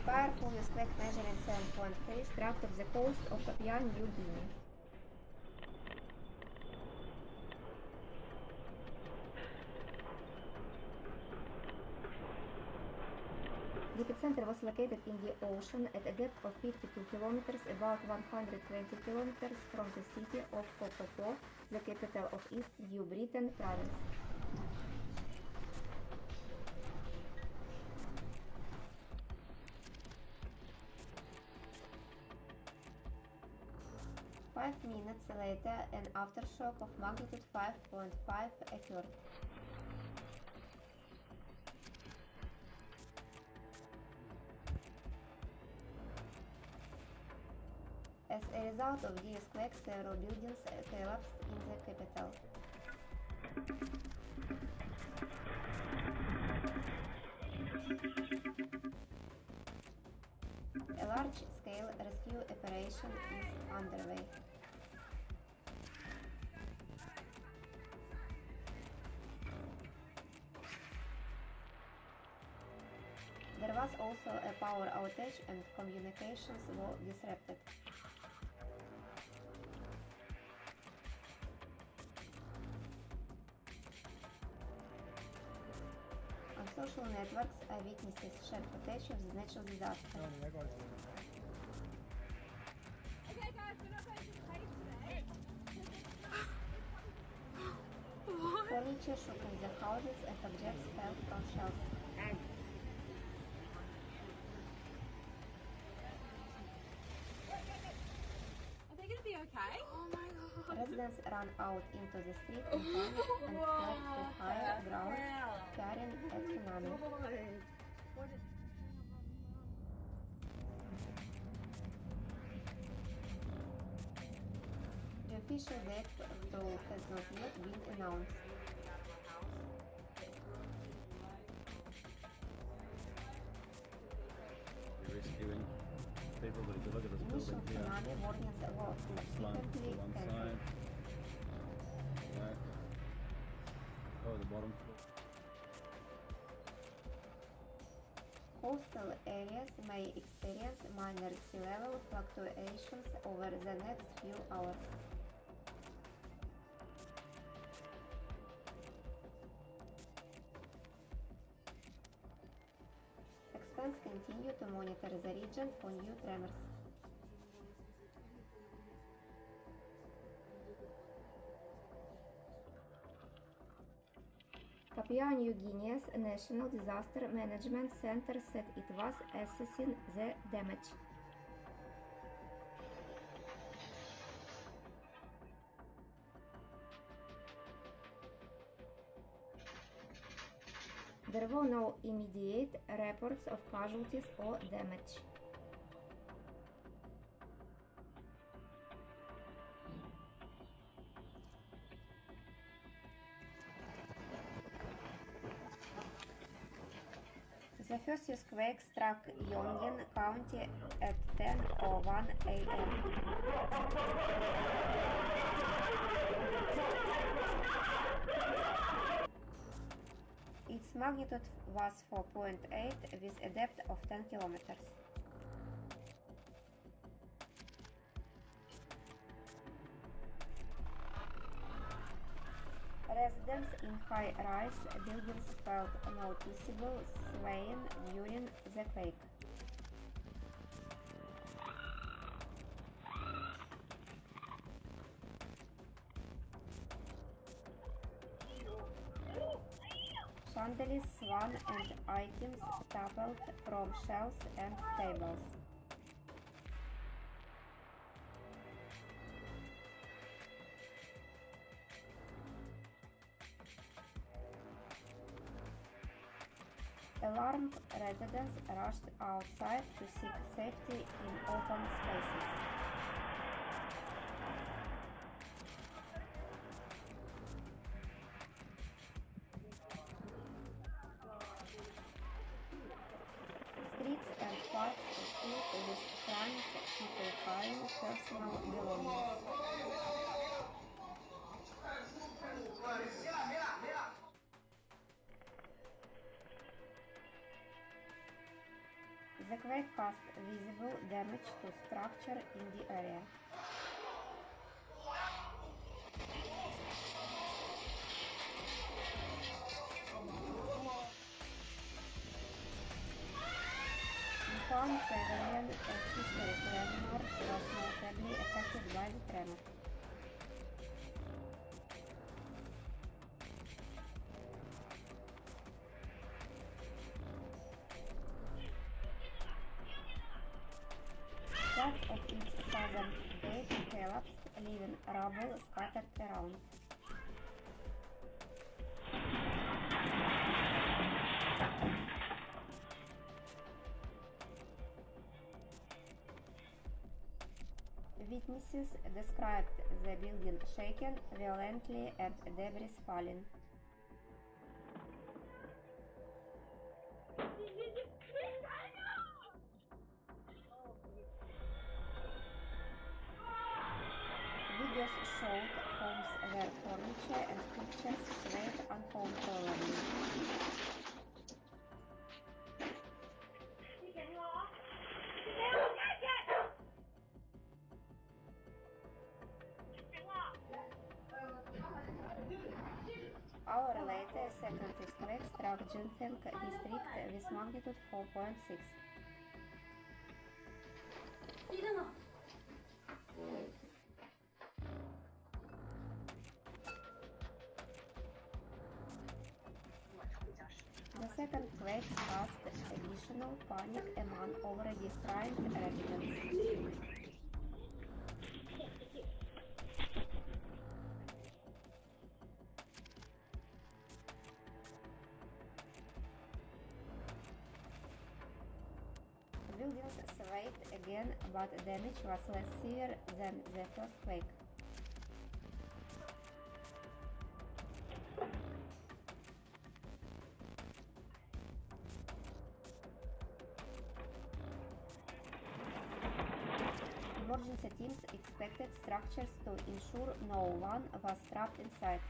Powerful earthquake measuring 7.3 struck off the coast of Papua New Guinea. The epicenter was located in the ocean at a depth of 52 kilometers, about 120 kilometers from the city of Kokopo, the capital of East New Britain province. Five minutes later, an aftershock of magnitude 5.5 occurred. As a result of the earthquake, several buildings collapsed in the capital. A large-scale rescue operation is underway. There was also a power outage and communications were disrupted. On social networks, eyewitnesses shared footage of the natural disaster. Okay guys, we're not going to cave today. Furniture shook in the houses and objects fell from shelves. Are they going to be okay? Oh my god. Residents ran out into the street in panic and fled to higher ground, fearing a tsunami. The official date though has not yet been announced. Rescuing people, but if you look at this Initial building here, tsunami warnings were slant to subsequently one cancelled. side, back, oh, the bottom floor. Coastal areas may experience minor sea level fluctuations over the next few hours. Experts continue to monitor the region for new tremors. Papua New Guinea's National Disaster Management Center said it was assessing the damage. There were no immediate reports of casualties or damage. The first earthquake struck Yongin County at 10:01 a.m. Its magnitude was 4.8 with a depth of 10 kilometers. Residents in high-rise buildings felt noticeable swaying during the quake. Chandeliers swung and items toppled from shelves and tables. Alarmed residents rushed outside to seek safety in open spaces. Streets and parks filled with frantic people carrying personal belongings. The quake caused visible damage to structure in the area. One pavilion, a historic landmark, was notably affected by the tremor. Parts of its southern gate collapsed, leaving rubble scattered around. Witnesses described the building shaken violently and debris falling. Videos showed homes where furniture and pictures swayed uncontrollably. Hour later, a second earthquake struck Jinfeng district with magnitude 4.6. The second quake caused additional panic among already frightened residents. Buildings swayed again, but damage was less severe than the first quake. Emergency teams expected structures to ensure no one was trapped inside.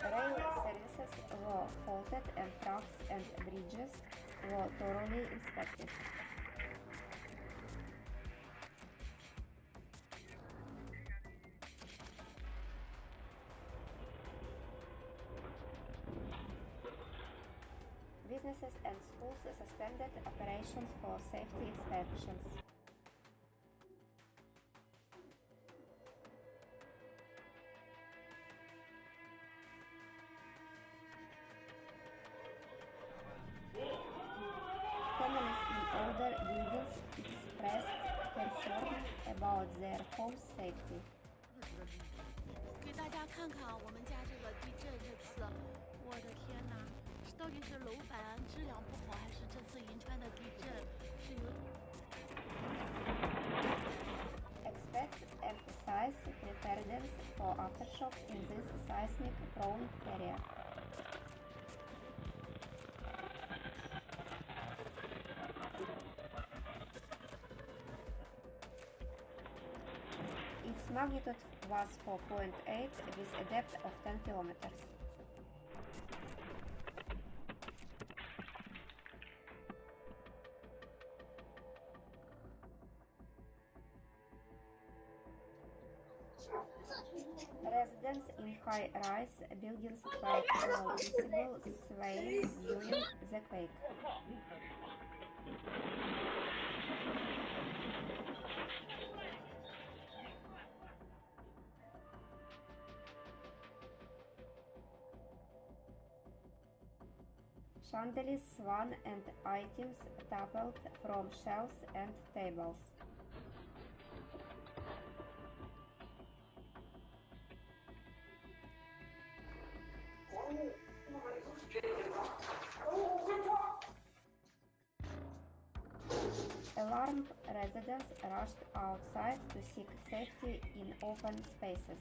Rail services were halted and trucks and bridges were thoroughly inspected. Businesses and schools suspended operations for safety inspections. Families in older buildings expressed concern about their home's safety. 给大家看看我们家这个地震这次，我的天哪，到底是楼板质量不好，还是这次银川的地震是有Experts emphasize preparedness for aftershocks in this seismic-prone area. Its magnitude was 4.8 with a depth of 10 kilometers. Residents in high-rise buildings felt noticeable swaying during the quake. Chandeliers swung and items toppled from shelves and tables. Alarmed residents rushed outside to seek safety in open spaces.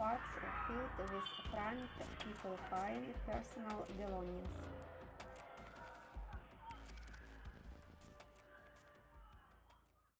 parts filled with frantic people carrying personal belongings.